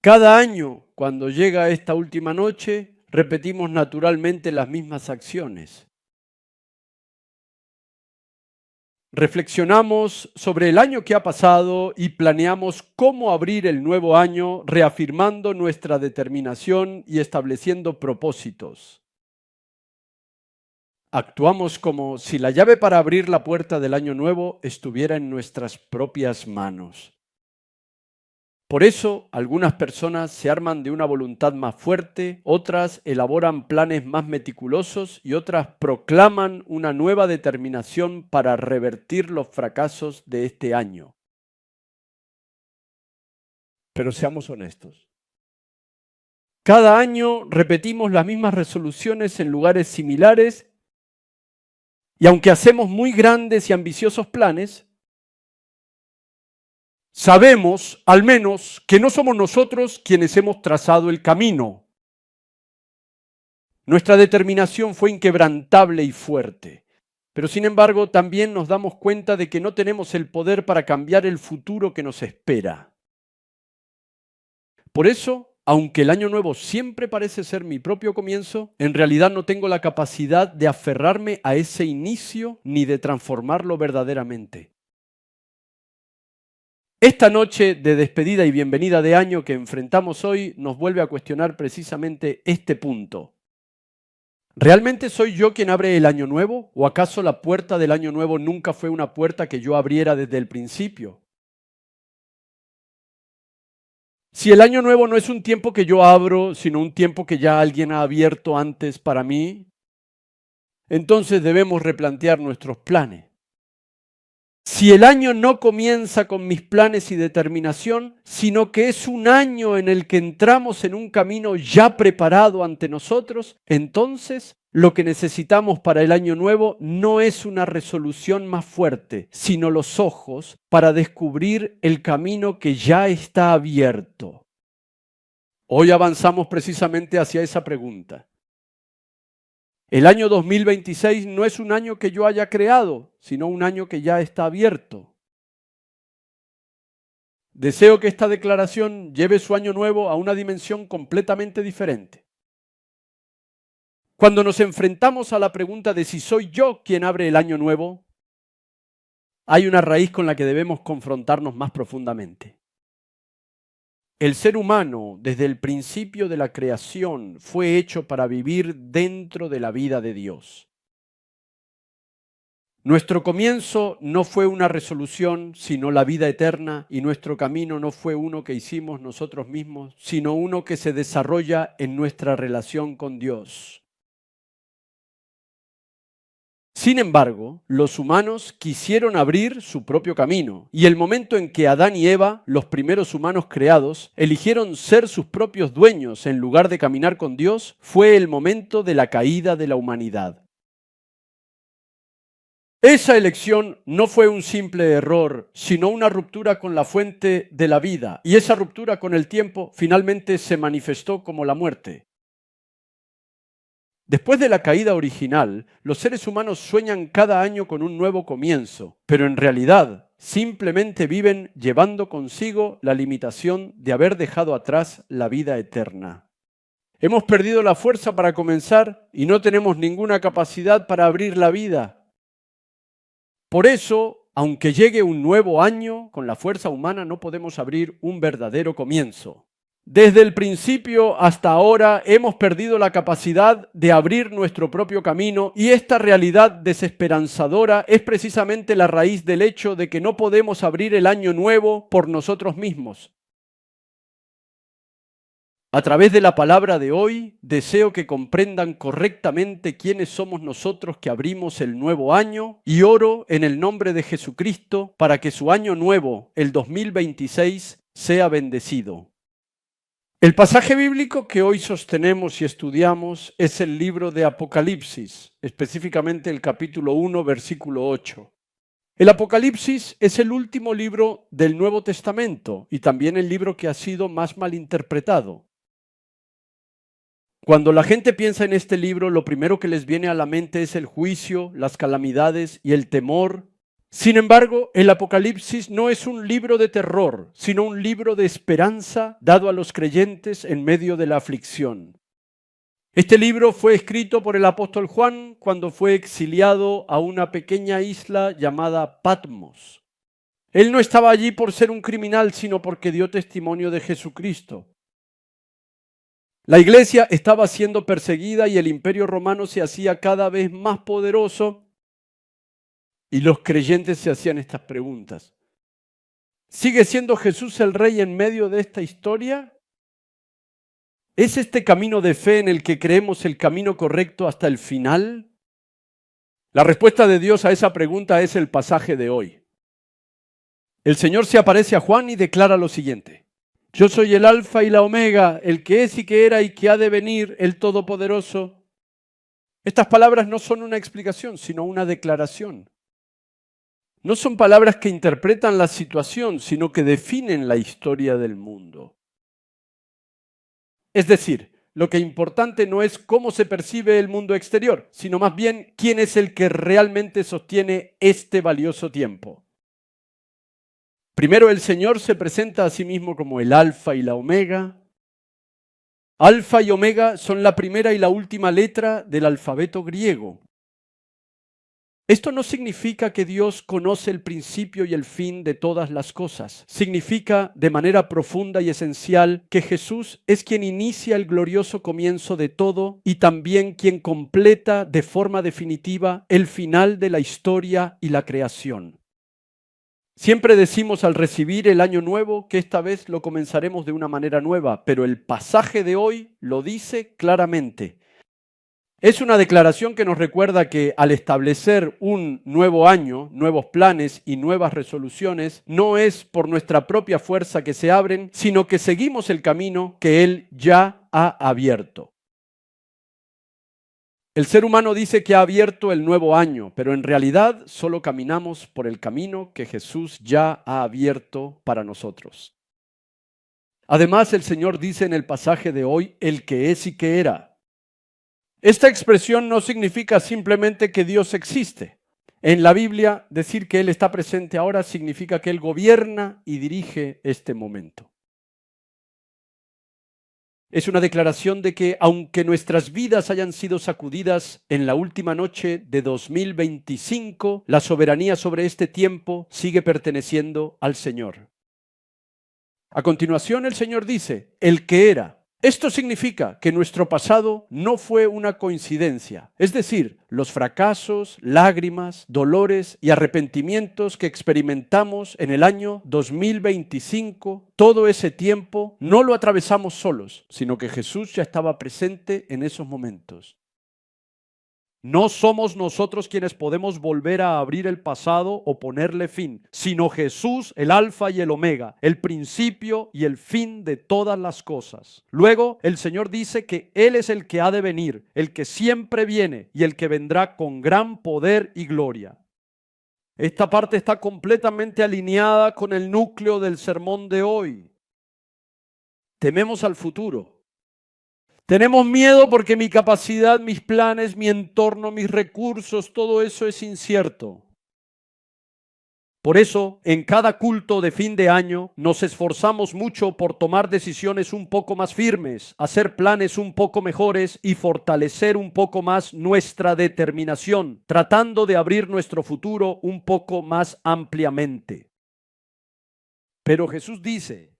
Cada año, cuando llega esta última noche, repetimos naturalmente las mismas acciones. Reflexionamos sobre el año que ha pasado y planeamos cómo abrir el nuevo año, reafirmando nuestra determinación y estableciendo propósitos. Actuamos como si la llave para abrir la puerta del año nuevo estuviera en nuestras propias manos. Por eso, algunas personas se arman de una voluntad más fuerte, otras elaboran planes más meticulosos y otras proclaman una nueva determinación para revertir los fracasos de este año. Pero seamos honestos. Cada año repetimos las mismas resoluciones en lugares similares y aunque hacemos muy grandes y ambiciosos planes, sabemos, al menos, que no somos nosotros quienes hemos trazado el camino. Nuestra determinación fue inquebrantable y fuerte, pero sin embargo también nos damos cuenta de que no tenemos el poder para cambiar el futuro que nos espera. Por eso, aunque el año nuevo siempre parece ser mi propio comienzo, en realidad no tengo la capacidad de aferrarme a ese inicio ni de transformarlo verdaderamente. Esta noche de despedida y bienvenida de año que enfrentamos hoy nos vuelve a cuestionar precisamente este punto. ¿Realmente soy yo quien abre el año nuevo? ¿O acaso la puerta del año nuevo nunca fue una puerta que yo abriera desde el principio? Si el año nuevo no es un tiempo que yo abro, sino un tiempo que ya alguien ha abierto antes para mí, entonces debemos replantear nuestros planes. Si el año no comienza con mis planes y determinación, sino que es un año en el que entramos en un camino ya preparado ante nosotros, entonces lo que necesitamos para el año nuevo no es una resolución más fuerte, sino los ojos para descubrir el camino que ya está abierto. Hoy avanzamos precisamente hacia esa pregunta. El año 2026 no es un año que yo haya creado, sino un año que ya está abierto. Deseo que esta declaración lleve su año nuevo a una dimensión completamente diferente. Cuando nos enfrentamos a la pregunta de si soy yo quien abre el año nuevo, hay una raíz con la que debemos confrontarnos más profundamente. El ser humano, desde el principio de la creación, fue hecho para vivir dentro de la vida de Dios. Nuestro comienzo no fue una resolución, sino la vida eterna, y nuestro camino no fue uno que hicimos nosotros mismos, sino uno que se desarrolla en nuestra relación con Dios. Sin embargo, los humanos quisieron abrir su propio camino, y el momento en que Adán y Eva, los primeros humanos creados, eligieron ser sus propios dueños en lugar de caminar con Dios, fue el momento de la caída de la humanidad. Esa elección no fue un simple error, sino una ruptura con la fuente de la vida, y esa ruptura con el tiempo finalmente se manifestó como la muerte. Después de la caída original, los seres humanos sueñan cada año con un nuevo comienzo, pero en realidad simplemente viven llevando consigo la limitación de haber dejado atrás la vida eterna. Hemos perdido la fuerza para comenzar y no tenemos ninguna capacidad para abrir la vida. Por eso, aunque llegue un nuevo año, con la fuerza humana no podemos abrir un verdadero comienzo. Desde el principio hasta ahora hemos perdido la capacidad de abrir nuestro propio camino y esta realidad desesperanzadora es precisamente la raíz del hecho de que no podemos abrir el año nuevo por nosotros mismos. A través de la palabra de hoy, deseo que comprendan correctamente quiénes somos nosotros que abrimos el nuevo año y oro en el nombre de Jesucristo para que su año nuevo, el 2026, sea bendecido. El pasaje bíblico que hoy sostenemos y estudiamos es el libro de Apocalipsis, específicamente el capítulo 1, versículo 8. El Apocalipsis es el último libro del Nuevo Testamento y también el libro que ha sido más malinterpretado. Cuando la gente piensa en este libro, lo primero que les viene a la mente es el juicio, las calamidades y el temor. Sin embargo, el Apocalipsis no es un libro de terror, sino un libro de esperanza dado a los creyentes en medio de la aflicción. Este libro fue escrito por el apóstol Juan cuando fue exiliado a una pequeña isla llamada Patmos. Él no estaba allí por ser un criminal, sino porque dio testimonio de Jesucristo. La iglesia estaba siendo perseguida y el imperio romano se hacía cada vez más poderoso. Y los creyentes se hacían estas preguntas. ¿Sigue siendo Jesús el rey en medio de esta historia? ¿Es este camino de fe en el que creemos el camino correcto hasta el final? La respuesta de Dios a esa pregunta es el pasaje de hoy. El Señor se aparece a Juan y declara lo siguiente: yo soy el Alfa y la Omega, el que es y que era y que ha de venir, el Todopoderoso. Estas palabras no son una explicación, sino una declaración. No son palabras que interpretan la situación, sino que definen la historia del mundo. Es decir, lo que es importante no es cómo se percibe el mundo exterior, sino más bien quién es el que realmente sostiene este valioso tiempo. Primero, el Señor se presenta a sí mismo como el Alfa y la Omega. Alfa y Omega son la primera y la última letra del alfabeto griego. Esto no significa que Dios conoce el principio y el fin de todas las cosas. Significa de manera profunda y esencial que Jesús es quien inicia el glorioso comienzo de todo y también quien completa de forma definitiva el final de la historia y la creación. Siempre decimos al recibir el año nuevo que esta vez lo comenzaremos de una manera nueva, pero el pasaje de hoy lo dice claramente. Es una declaración que nos recuerda que al establecer un nuevo año, nuevos planes y nuevas resoluciones, no es por nuestra propia fuerza que se abren, sino que seguimos el camino que Él ya ha abierto. El ser humano dice que ha abierto el nuevo año, pero en realidad solo caminamos por el camino que Jesús ya ha abierto para nosotros. Además, el Señor dice en el pasaje de hoy, el que es y que era. Esta expresión no significa simplemente que Dios existe. En la Biblia, decir que Él está presente ahora significa que Él gobierna y dirige este momento. Es una declaración de que, aunque nuestras vidas hayan sido sacudidas en la última noche de 2025, la soberanía sobre este tiempo sigue perteneciendo al Señor. A continuación, el Señor dice, el que era. Esto significa que nuestro pasado no fue una coincidencia, es decir, los fracasos, lágrimas, dolores y arrepentimientos que experimentamos en el año 2025, todo ese tiempo no lo atravesamos solos, sino que Jesús ya estaba presente en esos momentos. No somos nosotros quienes podemos volver a abrir el pasado o ponerle fin, sino Jesús, el Alfa y el Omega, el principio y el fin de todas las cosas. Luego, el Señor dice que Él es el que ha de venir, el que siempre viene y el que vendrá con gran poder y gloria. Esta parte está completamente alineada con el núcleo del sermón de hoy. Tememos al futuro. Tenemos miedo porque mi capacidad, mis planes, mi entorno, mis recursos, todo eso es incierto. Por eso, en cada culto de fin de año, nos esforzamos mucho por tomar decisiones un poco más firmes, hacer planes un poco mejores y fortalecer un poco más nuestra determinación, tratando de abrir nuestro futuro un poco más ampliamente. Pero Jesús dice,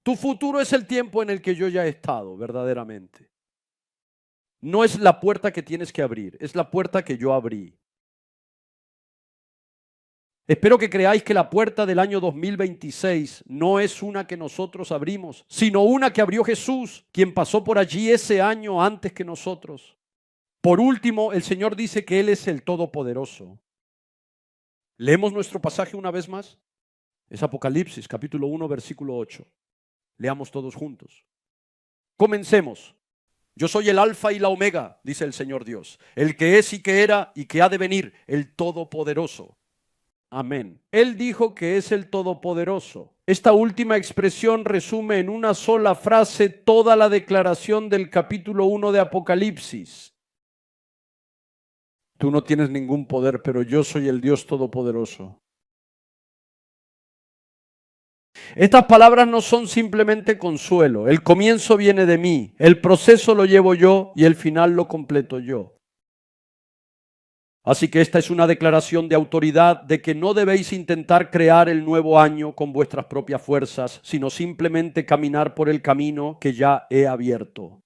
tu futuro es el tiempo en el que yo ya he estado, verdaderamente. No es la puerta que tienes que abrir, es la puerta que yo abrí. Espero que creáis que la puerta del año 2026 no es una que nosotros abrimos, sino una que abrió Jesús, quien pasó por allí ese año antes que nosotros. Por último, el Señor dice que Él es el Todopoderoso. ¿Leemos nuestro pasaje una vez más? Es Apocalipsis, capítulo 1, versículo 8. Leamos todos juntos. Comencemos. Yo soy el Alfa y la Omega, dice el Señor Dios, el que es y que era y que ha de venir, el Todopoderoso. Amén. Él dijo que es el Todopoderoso. Esta última expresión resume en una sola frase toda la declaración del capítulo 1 de Apocalipsis. Tú no tienes ningún poder, pero yo soy el Dios Todopoderoso. Estas palabras no son simplemente consuelo. El comienzo viene de mí, el proceso lo llevo yo y el final lo completo yo. Así que esta es una declaración de autoridad de que no debéis intentar crear el nuevo año con vuestras propias fuerzas, sino simplemente caminar por el camino que ya he abierto.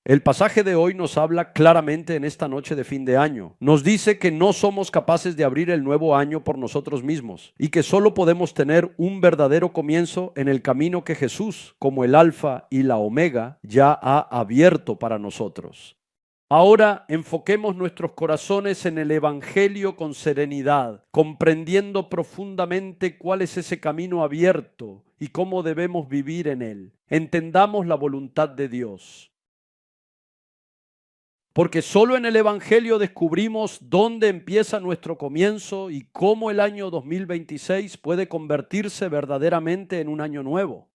El pasaje de hoy nos habla claramente en esta noche de fin de año. Nos dice que no somos capaces de abrir el nuevo año por nosotros mismos y que solo podemos tener un verdadero comienzo en el camino que Jesús, como el Alfa y la Omega, ya ha abierto para nosotros. Ahora enfoquemos nuestros corazones en el Evangelio con serenidad, comprendiendo profundamente cuál es ese camino abierto y cómo debemos vivir en él. Entendamos la voluntad de Dios. Porque solo en el Evangelio descubrimos dónde empieza nuestro comienzo y cómo el año 2026 puede convertirse verdaderamente en un año nuevo.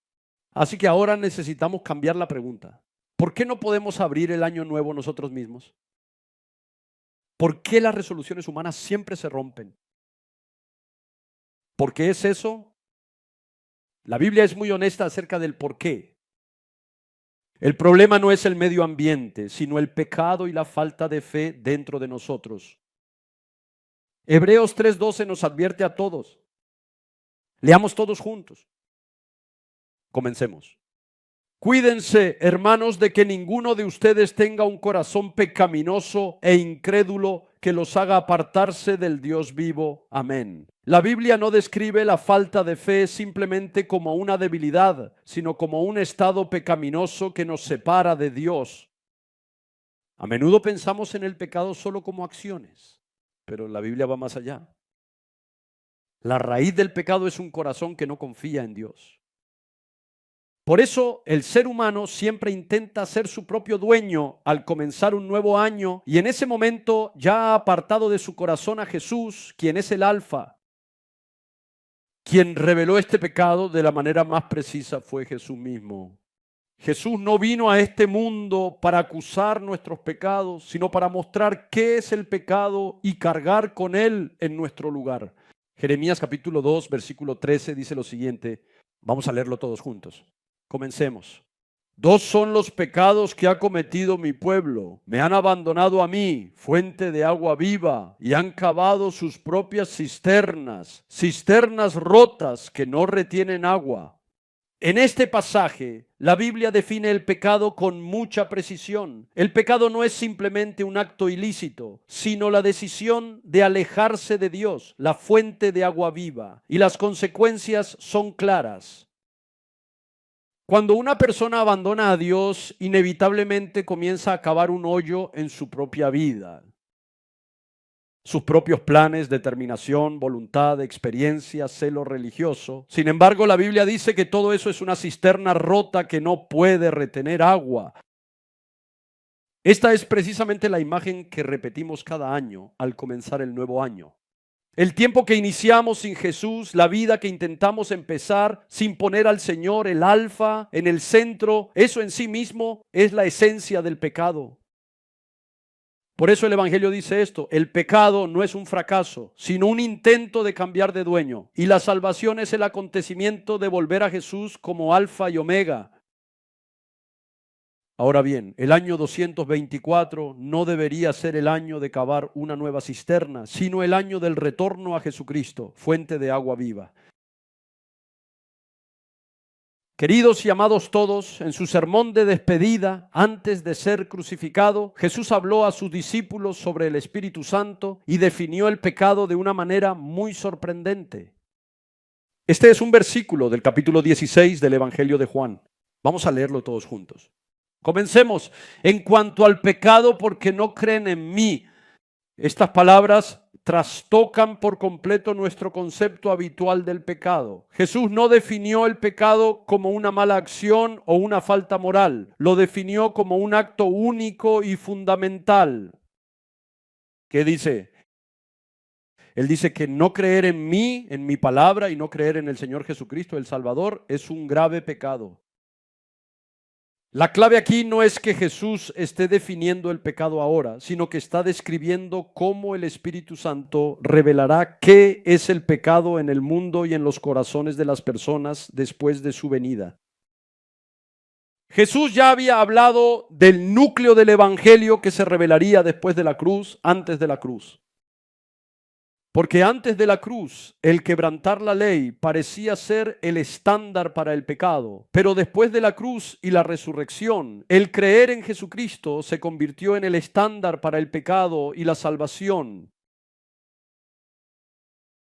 Así que ahora necesitamos cambiar la pregunta. ¿Por qué no podemos abrir el año nuevo nosotros mismos? ¿Por qué las resoluciones humanas siempre se rompen? ¿Por qué es eso? La Biblia es muy honesta acerca del por qué. El problema no es el medio ambiente, sino el pecado y la falta de fe dentro de nosotros. Hebreos 3:12 nos advierte a todos. Leamos todos juntos. Comencemos. Cuídense, hermanos, de que ninguno de ustedes tenga un corazón pecaminoso e incrédulo que los haga apartarse del Dios vivo. Amén. La Biblia no describe la falta de fe simplemente como una debilidad, sino como un estado pecaminoso que nos separa de Dios. A menudo pensamos en el pecado solo como acciones, pero la Biblia va más allá. La raíz del pecado es un corazón que no confía en Dios. Por eso el ser humano siempre intenta ser su propio dueño al comenzar un nuevo año y en ese momento ya ha apartado de su corazón a Jesús, quien es el Alfa. Quien reveló este pecado de la manera más precisa fue Jesús mismo. Jesús no vino a este mundo para acusar nuestros pecados, sino para mostrar qué es el pecado y cargar con él en nuestro lugar. Jeremías capítulo 2, versículo 13 dice lo siguiente. Vamos a leerlo todos juntos. Comencemos. Dos son los pecados que ha cometido mi pueblo. Me han abandonado a mí, fuente de agua viva, y han cavado sus propias cisternas, cisternas rotas que no retienen agua. En este pasaje, la Biblia define el pecado con mucha precisión. El pecado no es simplemente un acto ilícito, sino la decisión de alejarse de Dios, la fuente de agua viva, y las consecuencias son claras. Cuando una persona abandona a Dios, inevitablemente comienza a cavar un hoyo en su propia vida. Sus propios planes, determinación, voluntad, experiencia, celo religioso. Sin embargo, la Biblia dice que todo eso es una cisterna rota que no puede retener agua. Esta es precisamente la imagen que repetimos cada año al comenzar el nuevo año. El tiempo que iniciamos sin Jesús, la vida que intentamos empezar sin poner al Señor, el Alfa, en el centro, eso en sí mismo es la esencia del pecado. Por eso el Evangelio dice esto, el pecado no es un fracaso, sino un intento de cambiar de dueño. Y la salvación es el acontecimiento de volver a Jesús como Alfa y Omega. Ahora bien, el año 224 no debería ser el año de cavar una nueva cisterna, sino el año del retorno a Jesucristo, fuente de agua viva. Queridos y amados todos, en su sermón de despedida, antes de ser crucificado, Jesús habló a sus discípulos sobre el Espíritu Santo y definió el pecado de una manera muy sorprendente. Este es un versículo del capítulo 16 del Evangelio de Juan. Vamos a leerlo todos juntos. Comencemos. En cuanto al pecado, porque no creen en mí. Estas palabras trastocan por completo nuestro concepto habitual del pecado. Jesús no definió el pecado como una mala acción o una falta moral. Lo definió como un acto único y fundamental. ¿Qué dice? Él dice que no creer en mí, en mi palabra, y no creer en el Señor Jesucristo, el Salvador, es un grave pecado. La clave aquí no es que Jesús esté definiendo el pecado ahora, sino que está describiendo cómo el Espíritu Santo revelará qué es el pecado en el mundo y en los corazones de las personas después de su venida. Jesús ya había hablado del núcleo del Evangelio que se revelaría después de la cruz, antes de la cruz. Porque antes de la cruz, el quebrantar la ley parecía ser el estándar para el pecado, pero después de la cruz y la resurrección, el creer en Jesucristo se convirtió en el estándar para el pecado y la salvación.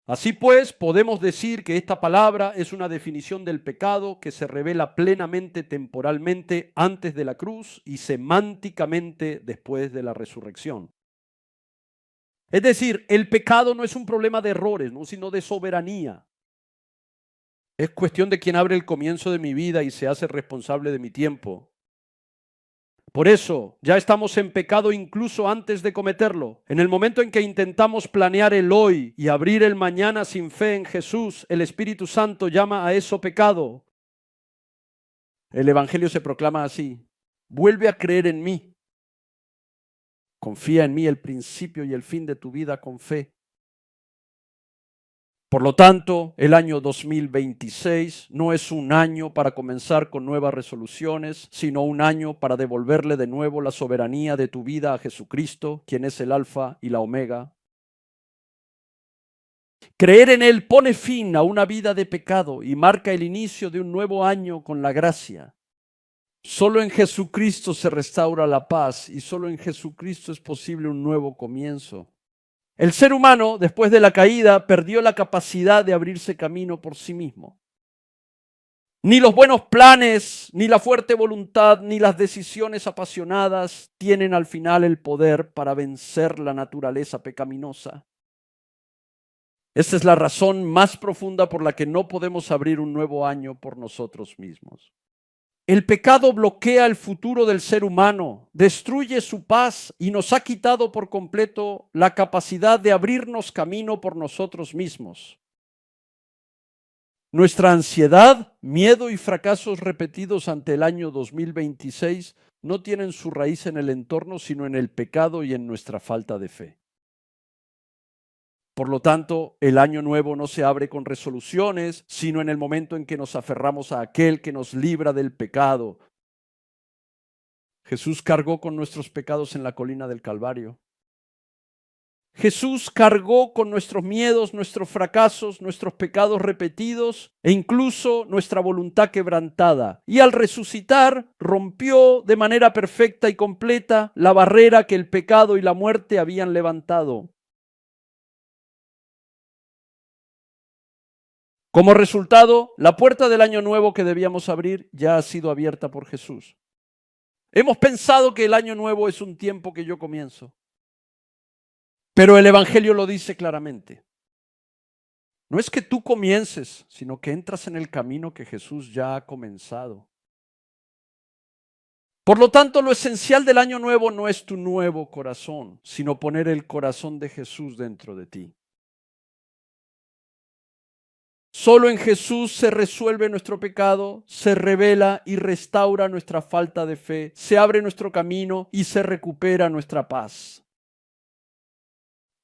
Así pues, podemos decir que esta palabra es una definición del pecado que se revela plenamente temporalmente antes de la cruz y semánticamente después de la resurrección. Es decir, el pecado no es un problema de errores, ¿no?, sino de soberanía. Es cuestión de quien abre el comienzo de mi vida y se hace responsable de mi tiempo. Por eso, ya estamos en pecado incluso antes de cometerlo. En el momento en que intentamos planear el hoy y abrir el mañana sin fe en Jesús, el Espíritu Santo llama a eso pecado. El Evangelio se proclama así: vuelve a creer en mí. Confía en mí, el principio y el fin de tu vida con fe. Por lo tanto, el año 2026 no es un año para comenzar con nuevas resoluciones, sino un año para devolverle de nuevo la soberanía de tu vida a Jesucristo, quien es el Alfa y la Omega. Creer en Él pone fin a una vida de pecado y marca el inicio de un nuevo año con la gracia. Solo en Jesucristo se restaura la paz y solo en Jesucristo es posible un nuevo comienzo. El ser humano, después de la caída, perdió la capacidad de abrirse camino por sí mismo. Ni los buenos planes, ni la fuerte voluntad, ni las decisiones apasionadas tienen al final el poder para vencer la naturaleza pecaminosa. Esta es la razón más profunda por la que no podemos abrir un nuevo año por nosotros mismos. El pecado bloquea el futuro del ser humano, destruye su paz y nos ha quitado por completo la capacidad de abrirnos camino por nosotros mismos. Nuestra ansiedad, miedo y fracasos repetidos ante el año 2026 no tienen su raíz en el entorno, sino en el pecado y en nuestra falta de fe. Por lo tanto, el año nuevo no se abre con resoluciones, sino en el momento en que nos aferramos a aquel que nos libra del pecado. Jesús cargó con nuestros pecados en la colina del Calvario. Jesús cargó con nuestros miedos, nuestros fracasos, nuestros pecados repetidos e incluso nuestra voluntad quebrantada. Y al resucitar, rompió de manera perfecta y completa la barrera que el pecado y la muerte habían levantado. Como resultado, la puerta del año nuevo que debíamos abrir ya ha sido abierta por Jesús. Hemos pensado que el año nuevo es un tiempo que yo comienzo, pero el Evangelio lo dice claramente. No es que tú comiences, sino que entras en el camino que Jesús ya ha comenzado. Por lo tanto, lo esencial del año nuevo no es tu nuevo corazón, sino poner el corazón de Jesús dentro de ti. Solo en Jesús se resuelve nuestro pecado, se revela y restaura nuestra falta de fe, se abre nuestro camino y se recupera nuestra paz.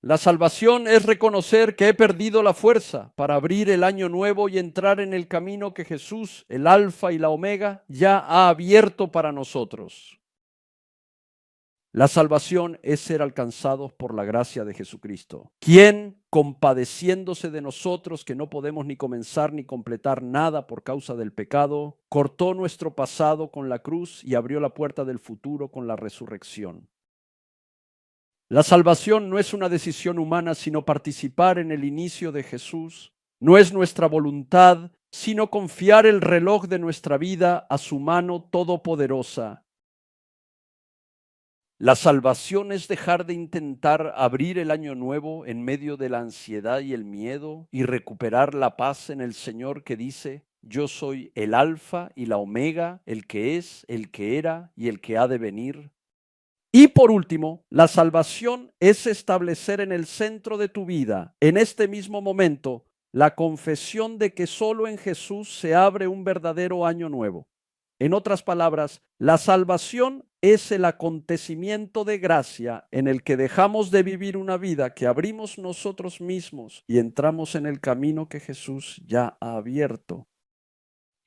La salvación es reconocer que he perdido la fuerza para abrir el año nuevo y entrar en el camino que Jesús, el Alfa y la Omega, ya ha abierto para nosotros. La salvación es ser alcanzados por la gracia de Jesucristo, quien, compadeciéndose de nosotros que no podemos ni comenzar ni completar nada por causa del pecado, cortó nuestro pasado con la cruz y abrió la puerta del futuro con la resurrección. La salvación no es una decisión humana, sino participar en el inicio de Jesús. No es nuestra voluntad, sino confiar el reloj de nuestra vida a su mano todopoderosa. La salvación es dejar de intentar abrir el año nuevo en medio de la ansiedad y el miedo y recuperar la paz en el Señor que dice: yo soy el Alfa y la Omega, el que es, el que era y el que ha de venir. Y por último, la salvación es establecer en el centro de tu vida, en este mismo momento, la confesión de que solo en Jesús se abre un verdadero año nuevo. En otras palabras, la salvación es el acontecimiento de gracia en el que dejamos de vivir una vida que abrimos nosotros mismos y entramos en el camino que Jesús ya ha abierto.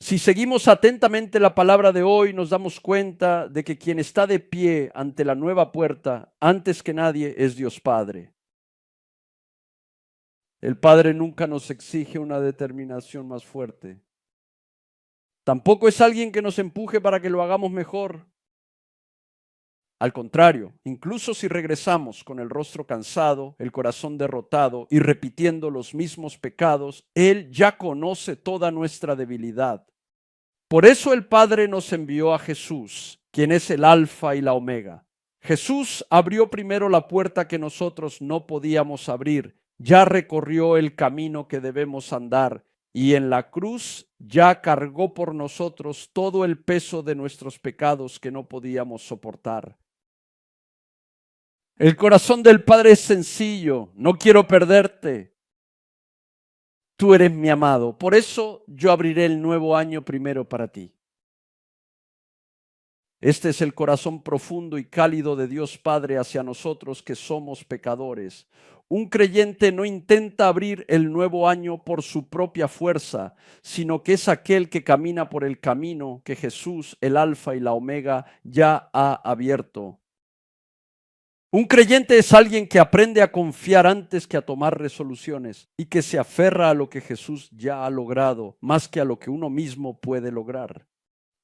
Si seguimos atentamente la palabra de hoy, nos damos cuenta de que quien está de pie ante la nueva puerta, antes que nadie, es Dios Padre. El Padre nunca nos exige una determinación más fuerte. Tampoco es alguien que nos empuje para que lo hagamos mejor. Al contrario, incluso si regresamos con el rostro cansado, el corazón derrotado y repitiendo los mismos pecados, Él ya conoce toda nuestra debilidad. Por eso el Padre nos envió a Jesús, quien es el Alfa y la Omega. Jesús abrió primero la puerta que nosotros no podíamos abrir, ya recorrió el camino que debemos andar y en la cruz ya cargó por nosotros todo el peso de nuestros pecados que no podíamos soportar. El corazón del Padre es sencillo, no quiero perderte. Tú eres mi amado, por eso yo abriré el nuevo año primero para ti. Este es el corazón profundo y cálido de Dios Padre hacia nosotros que somos pecadores. Un creyente no intenta abrir el nuevo año por su propia fuerza, sino que es aquel que camina por el camino que Jesús, el Alfa y la Omega, ya ha abierto. Un creyente es alguien que aprende a confiar antes que a tomar resoluciones y que se aferra a lo que Jesús ya ha logrado, más que a lo que uno mismo puede lograr.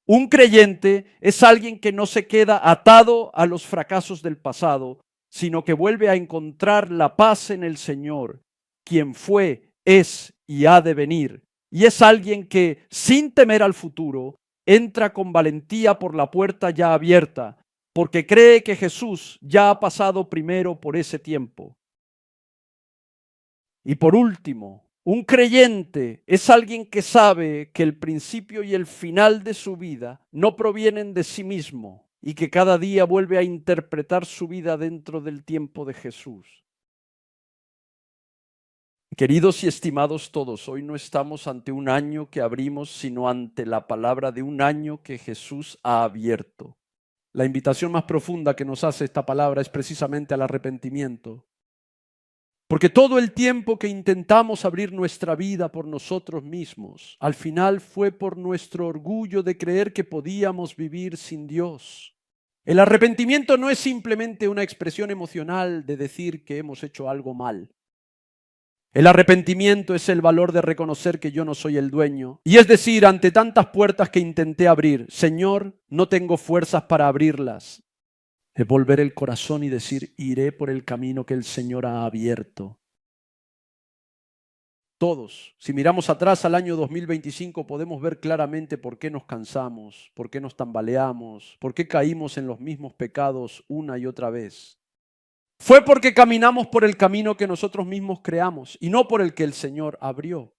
Un creyente es alguien que no se queda atado a los fracasos del pasado, sino que vuelve a encontrar la paz en el Señor, quien fue, es y ha de venir. Y es alguien que, sin temer al futuro, entra con valentía por la puerta ya abierta, porque cree que Jesús ya ha pasado primero por ese tiempo. Y por último, un creyente es alguien que sabe que el principio y el final de su vida no provienen de sí mismo y que cada día vuelve a interpretar su vida dentro del tiempo de Jesús. Queridos y estimados todos, hoy no estamos ante un año que abrimos, sino ante la palabra de un año que Jesús ha abierto. La invitación más profunda que nos hace esta palabra es precisamente al arrepentimiento. Porque todo el tiempo que intentamos abrir nuestra vida por nosotros mismos, al final fue por nuestro orgullo de creer que podíamos vivir sin Dios. El arrepentimiento no es simplemente una expresión emocional de decir que hemos hecho algo mal. El arrepentimiento es el valor de reconocer que yo no soy el dueño. Y es decir, ante tantas puertas que intenté abrir, Señor, no tengo fuerzas para abrirlas. Es volver el corazón y decir, iré por el camino que el Señor ha abierto. Todos, si miramos atrás al año 2025, podemos ver claramente por qué nos cansamos, por qué nos tambaleamos, por qué caímos en los mismos pecados una y otra vez. Fue porque caminamos por el camino que nosotros mismos creamos y no por el que el Señor abrió.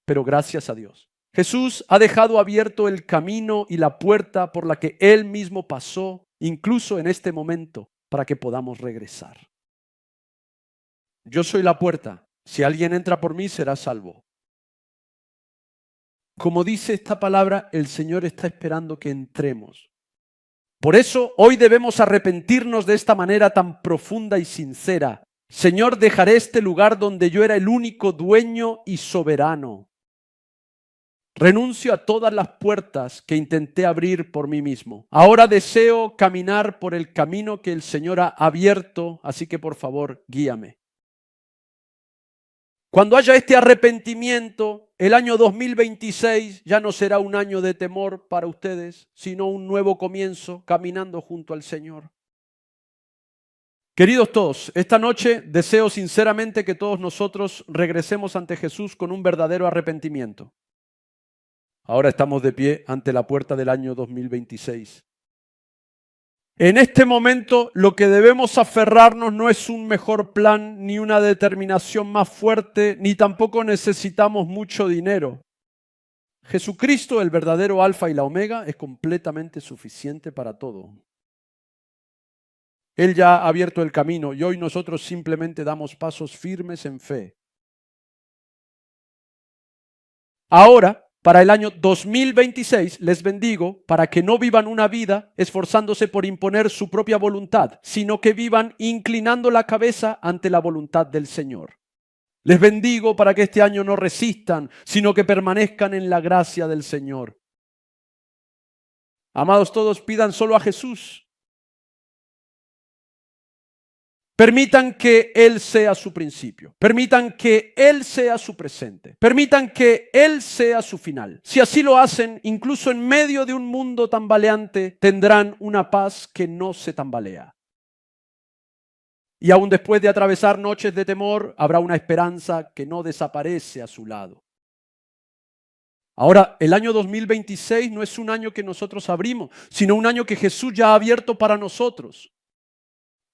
Pero gracias a Dios, Jesús ha dejado abierto el camino y la puerta por la que Él mismo pasó, incluso en este momento, para que podamos regresar. Yo soy la puerta. Si alguien entra por mí, será salvo. Como dice esta palabra, el Señor está esperando que entremos. Por eso hoy debemos arrepentirnos de esta manera tan profunda y sincera. Señor, dejaré este lugar donde yo era el único dueño y soberano. Renuncio a todas las puertas que intenté abrir por mí mismo. Ahora deseo caminar por el camino que el Señor ha abierto, así que por favor, guíame. Cuando haya este arrepentimiento, el año 2026 ya no será un año de temor para ustedes, sino un nuevo comienzo caminando junto al Señor. Queridos todos, esta noche deseo sinceramente que todos nosotros regresemos ante Jesús con un verdadero arrepentimiento. Ahora estamos de pie ante la puerta del año 2026. En este momento lo que debemos aferrarnos no es un mejor plan, ni una determinación más fuerte, ni tampoco necesitamos mucho dinero. Jesucristo, el verdadero Alfa y la Omega, es completamente suficiente para todo. Él ya ha abierto el camino y hoy nosotros simplemente damos pasos firmes en fe. Ahora Para el año 2026 les bendigo para que no vivan una vida esforzándose por imponer su propia voluntad, sino que vivan inclinando la cabeza ante la voluntad del Señor. Les bendigo para que este año no resistan, sino que permanezcan en la gracia del Señor. Amados todos, pidan solo a Jesús. Permitan que Él sea su principio. Permitan que Él sea su presente. Permitan que Él sea su final. Si así lo hacen, incluso en medio de un mundo tambaleante, tendrán una paz que no se tambalea. Y aún después de atravesar noches de temor, habrá una esperanza que no desaparece a su lado. Ahora, el año 2026 no es un año que nosotros abrimos, sino un año que Jesús ya ha abierto para nosotros.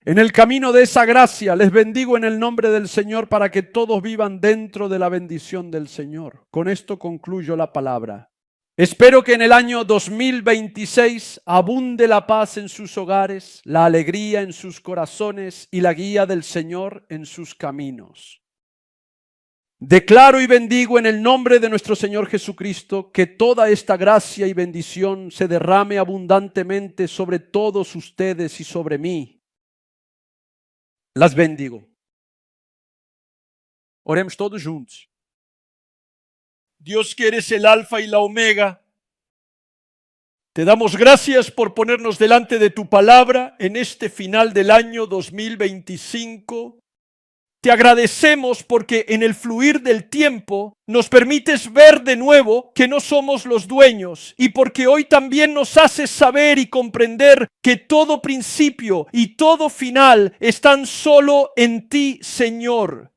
En el camino de esa gracia les bendigo en el nombre del Señor para que todos vivan dentro de la bendición del Señor. Con esto concluyo la palabra. Espero que en el año 2026 abunde la paz en sus hogares, la alegría en sus corazones y la guía del Señor en sus caminos. Declaro y bendigo en el nombre de nuestro Señor Jesucristo que toda esta gracia y bendición se derrame abundantemente sobre todos ustedes y sobre mí. Las bendigo. Oremos todos juntos. Dios, que eres el alfa y la omega, te damos gracias por ponernos delante de tu palabra en este final del año 2025. Te agradecemos porque en el fluir del tiempo nos permites ver de nuevo que no somos los dueños y porque hoy también nos haces saber y comprender que todo principio y todo final están solo en ti, Señor.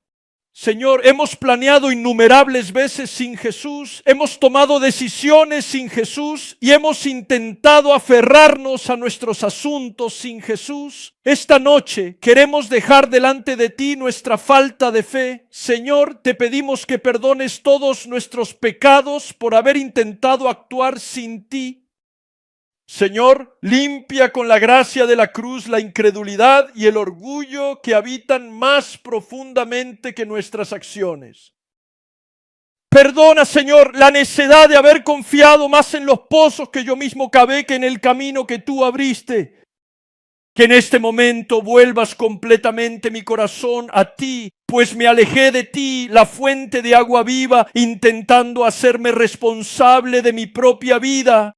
Señor, hemos planeado innumerables veces sin Jesús, hemos tomado decisiones sin Jesús y hemos intentado aferrarnos a nuestros asuntos sin Jesús. Esta noche queremos dejar delante de ti nuestra falta de fe. Señor, te pedimos que perdones todos nuestros pecados por haber intentado actuar sin ti. Señor, limpia con la gracia de la cruz la incredulidad y el orgullo que habitan más profundamente que nuestras acciones. Perdona, Señor, la necedad de haber confiado más en los pozos que yo mismo cavé que en el camino que tú abriste. Que en este momento vuelvas completamente mi corazón a ti, pues me alejé de ti, la fuente de agua viva, intentando hacerme responsable de mi propia vida.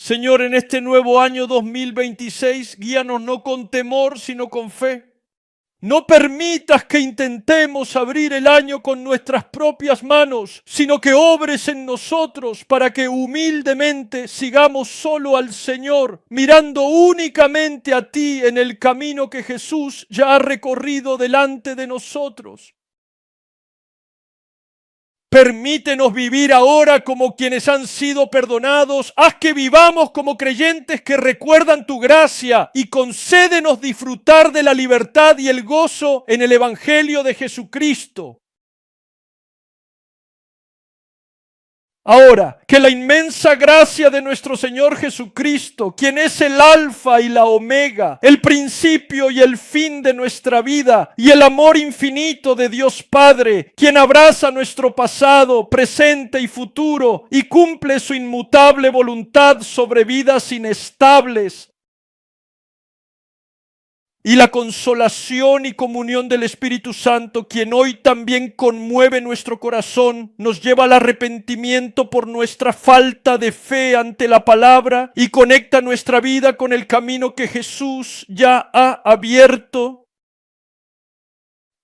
Señor, en este nuevo año 2026, guíanos no con temor, sino con fe. No permitas que intentemos abrir el año con nuestras propias manos, sino que obres en nosotros para que humildemente sigamos solo al Señor, mirando únicamente a ti en el camino que Jesús ya ha recorrido delante de nosotros. Permítenos vivir ahora como quienes han sido perdonados. Haz que vivamos como creyentes que recuerdan tu gracia y concédenos disfrutar de la libertad y el gozo en el Evangelio de Jesucristo. Ahora, que la inmensa gracia de nuestro Señor Jesucristo, quien es el alfa y la omega, el principio y el fin de nuestra vida, y el amor infinito de Dios Padre, quien abraza nuestro pasado, presente y futuro, y cumple su inmutable voluntad sobre vidas inestables, y la consolación y comunión del Espíritu Santo, quien hoy también conmueve nuestro corazón, nos lleva al arrepentimiento por nuestra falta de fe ante la palabra y conecta nuestra vida con el camino que Jesús ya ha abierto.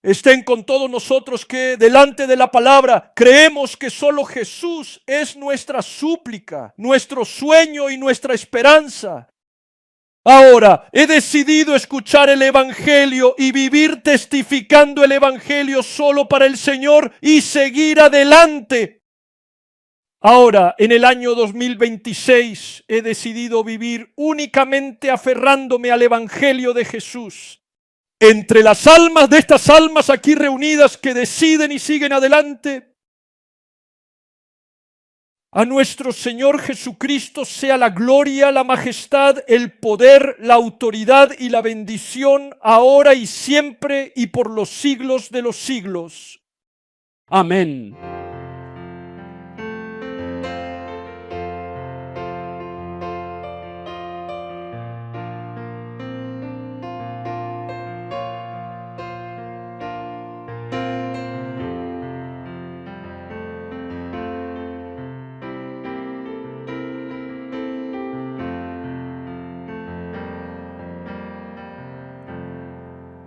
Estén con todos nosotros que delante de la palabra creemos que solo Jesús es nuestra súplica, nuestro sueño y nuestra esperanza. Ahora, he decidido escuchar el Evangelio y vivir testificando el Evangelio solo para el Señor y seguir adelante. Ahora, en el año 2026, he decidido vivir únicamente aferrándome al Evangelio de Jesús. Entre las almas de estas almas aquí reunidas que deciden y siguen adelante, a nuestro Señor Jesucristo sea la gloria, la majestad, el poder, la autoridad y la bendición, ahora y siempre y por los siglos de los siglos. Amén.